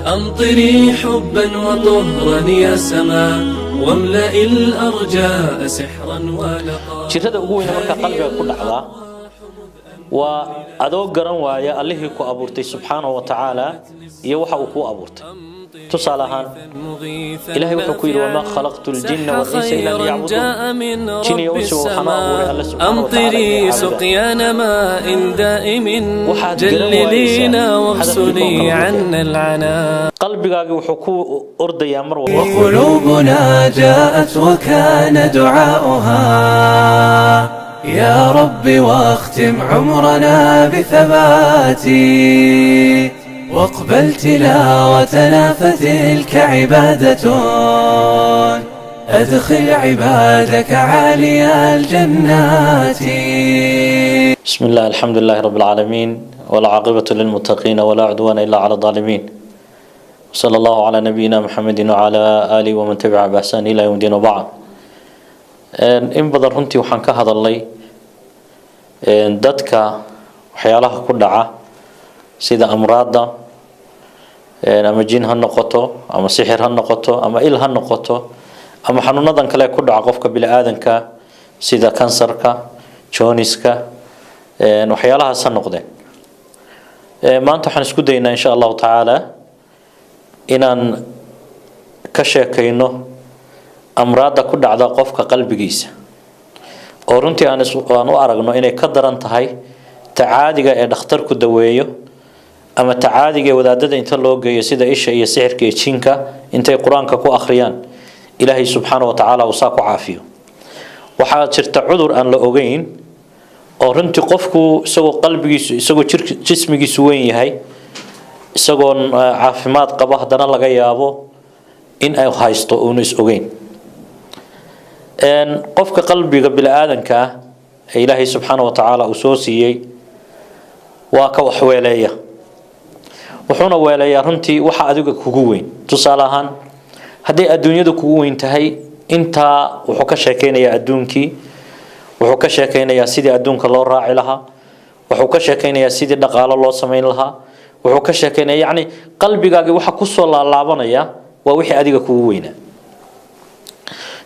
أمطري حبا وطهرا يا سماء واملأ الأرجاء سحرا ولقا. jirada ugu weyn marka qalbiga ku dhacda waa adoo garan waaya Allahi ku abuurtay subhanahu wa ta'ala iyo waxa uu ku abuurtay tusalahan Ilaahay wuxuu ku yiri wama khalaqtul jinna wal insa illa liya'budun jinni iyo insa waxaan abuuray Allah subhanahu wa ta'ala أمطري سقيان ماء دائم جللينا واغسلي عنا العنا. qalbigaaga wuxuu ku ordayaa mar walba وقلوبنا جاءت وكان دعاؤها يا رب واختم عمرنا بثبات واقبل تلاوتنا فتلك عبادة أدخل عبادك عالي الجنات. بسم الله الحمد لله رب العالمين والعاقبة للمتقين ولا عدوان إلا على الظالمين صلى الله على نبينا محمد وعلى آله ومن تبع بإحسان إلى يوم الدين وبعد. إن بدر runtii waxaan ka hadalnay dadka waxyaalaha ku dhaca sida amraada ama jin ha noqoto ama sixir ha noqoto ama il ha noqoto ama xanuunadan kale ku dhaca qofka bini aadanka sida kansarka jooniska waxyaalaha san noqdeen maanta waxaan isku daynaa insha Allah taala inaan ka sheekayno amraada ku dhacda qofka qalbigiisa oo runtii aan u aragno inay ka daran tahay tacaadiga ee dhakhtarku daweeyo ama tacaadiga wadaadada inta loo geeyo sida isha iyo sixirka iyo jinka intay quraanka ku akhriyaan Ilaahay subhanahu wa ta'ala uu saa ku caafiyo. waxaa jirta cudur aan la ogeyn oo runtii qofku isagoo qalbigiisu isagoo jismigiisu weyn yahay isagoo caafimaad qaba hadana laga yaabo in ay haysto oo is ogeyn qofka qalbiga bil aadanka ee Ilaahay subhanahu wa ta'ala uu soo siiyay waa ka wax weeleeya wuxuuna weeleeyaa runtii waxa adiga kugu weyn tusaalahan haddii adduunyadu kugu weyn tahay inta wuxuu ka sheekeynayaa adduunkii wuxuu ka sheekeynayaa sidii adduunka loo raaci lahaa wuxuu ka sheekeynayaa sidii dhaqaale loo sameyn lahaa wuxuu ka sheekeynayaa yani qalbigaaga waxa ku soo laalaabanaya waa wixii adiga kugu weynaa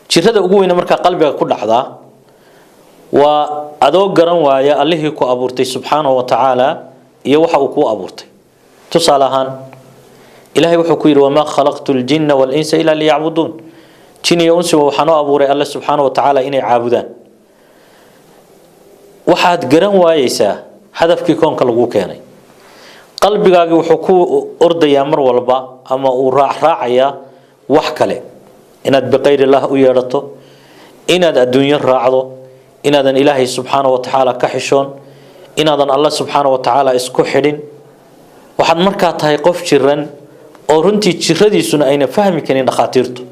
jirada ugu weyn marka qalbiga ku dhacda waa adoo garan waaya Allahi ku abuurtay subhanahu wa ta'ala iyo waxa uu ku abuurtay tusalahan Ilaahay wuxuu ku yiri wama khalaqtul jinna wal insa illa liya'budun jinni iyo insa waxaan abuuray Allah subhanahu wa ta'ala inay caabudaan waxaad garan waayaysaa hadafkii koonka lagu keenay qalbigaaga wuxuu ku ordayaa mar walba ama uu raacaya wax kale inaad biqayr Allah u yeerato inaad adduunyo raacdo inaadan Ilaahay subhanahu wa ta'ala ka xishoon inaadan Allah subhanahu wa ta'ala isku xidhin waxaad markaa tahay qof jiran oo runtii jiradiisuna ayna fahmi karin dhaqaatiirtu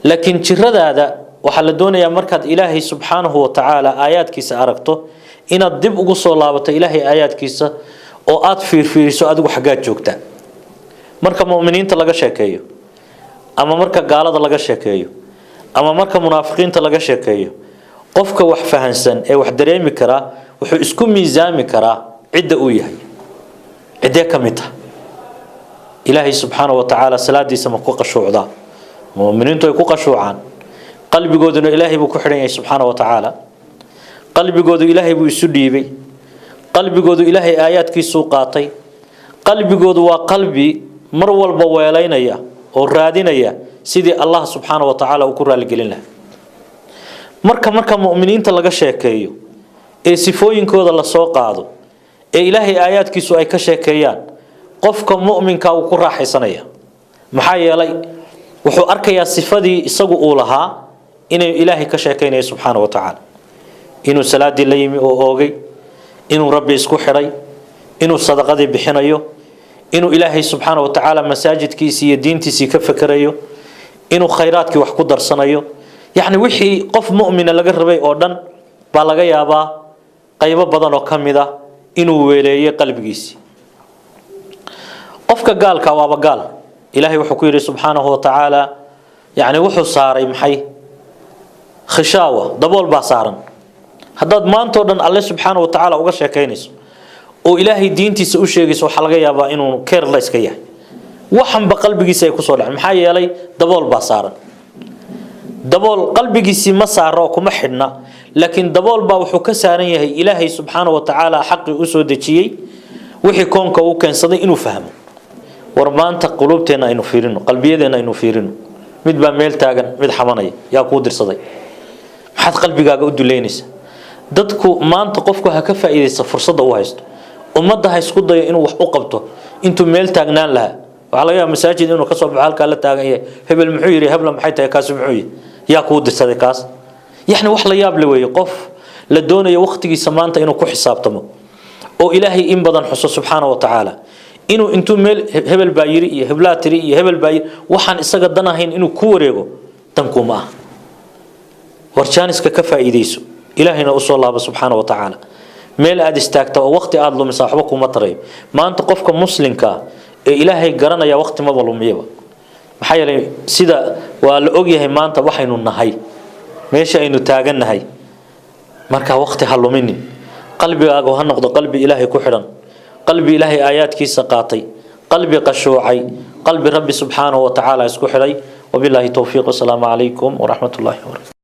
laakiin jiradaada waxa la doonayaa markaad Ilaahay subhanahu wa ta'ala aayaadkiisa aragto inaad dib ugu soo laabato Ilaahay aayaadkiisa oo aad fiiriso adigu xagaad joogta marka muuminiinta laga sheekeeyo ama marka gaalada laga sheekeeyo ama marka munaafiqiinta laga sheekeeyo qofka wax fahansan ee wax dareemi kara wuxuu isku miisaami karaa cidda uu yahay cidee kamita Ilaahay subhanahu wa ta'ala salaadiisa ma ku qashuucda muuminiintu ay ku qashuucaan qalbigooduna Ilaahay buu ku xiran yahay subhanahu wa ta'ala qalbigoodu Ilaahay buu isu dhiibay qalbigoodu Ilaahay aayaadkiisu qaatay qalbigoodu waa qalbi mar walba weelaynaya oo raadinaya sidii Allah subhanahu wa ta'ala uu ku raali gelin lahaa marka muuminiinta laga sheekeeyo ee sifooyinkooda la soo qaado ee Ilaahay aayaadkiisu ay ka sheekeeyaan qofka mu'minka uu ku raaxaysanaya maxaa yeelay wuxuu arkayaa sifadii isagu uu lahaa inuu Ilaahay ka sheekeynayo subhanahu wa ta'ala inuu salaadii la yimi oo oogay inuu rabbi isku xiray inuu sadaqadii bixinayo inuu Ilaahay subhanahu wa ta'ala masaajidkiisa iyo diintiisa ka fakarayo inuu khayraadkii wax ku darsanayo yani wixii qof mu'min laga rabay oo dhan baa laga yaabaa qaybo badan oo kamida inuu weeleeyay qalbigiisa qofka gaalka waa gaal Ilaahay wuxuu ku yiri subhanahu wa ta'ala yani wuxuu saaray maxay khishaawa dabool baa saaran haddaad maanta oo dhan Alle subhanahu wa ta'ala uga sheekeynayso oo Ilaahay diintiisa u sheegayso waxa laga yaabaa inuu careless ka yahay waxan ba qalbigiisa ay ku soo dhacay maxaa yeelay dabool baa saaran dabool qalbigiisa ma saaro kuma xidhna laakiin dabool baa wuxuu ka saaran yahay ilaahay subxaanahu wa ta'ala xaqi u soo dejiyay wixii koonka uu keensaday inuu fahmo war maanta qulubteena aynu fiirino qalbiyadeena aynu fiirino mid baa meel taagan mid xamanaya yaa ku dirsaday maxaad qalbigaaga u duleynaysaa dadku maanta qofku ha ka faa'iideysa fursadda uu haysto ummadda ha isku dayo inuu wax u qabto intuu meel taagnaan lahaa waxa laga yaabaa masaajid inuu ka soo baxo halka la taagan yahay hebel muxuu yiri hebla maxay tahay kaas muxuu yiri yaa ku dirsaday kaas يعني wax la yaab leh weey qof la doonayo waqtigiisa maanta inuu ku xisaabtamo oo ilaahay in badan xuso subhanahu wa ta'ala inuu intuu meel hebel baa yiri iyo hebla tiri iyo hebel baa waxaan isaga danahayn inuu ku wareego tan kuma warjaaniska ka faa'iideyso ilaahayna u soo laaba subhanahu wa ta'ala meel aad istaagto oo waqti aad lumisaa waxba kuma taray maanta qofka muslimka ee ilaahay garanaya waqti ma lumiyaba maxay yeelay sida waa la og yahay maanta waxaynu nahay meesha aynu taaganahay marka waqti ha luminin qalbigaaga ha noqdo qalbi ilaahay ku xidhan qalbi ilaahay aayaadkiisa qaatay qalbi qashuucay qalbi rabbi subhanahu wa ta'ala isku xidhay wabillahi tawfiiq assalamu alaykum wa rahmatullahi wa barakatuh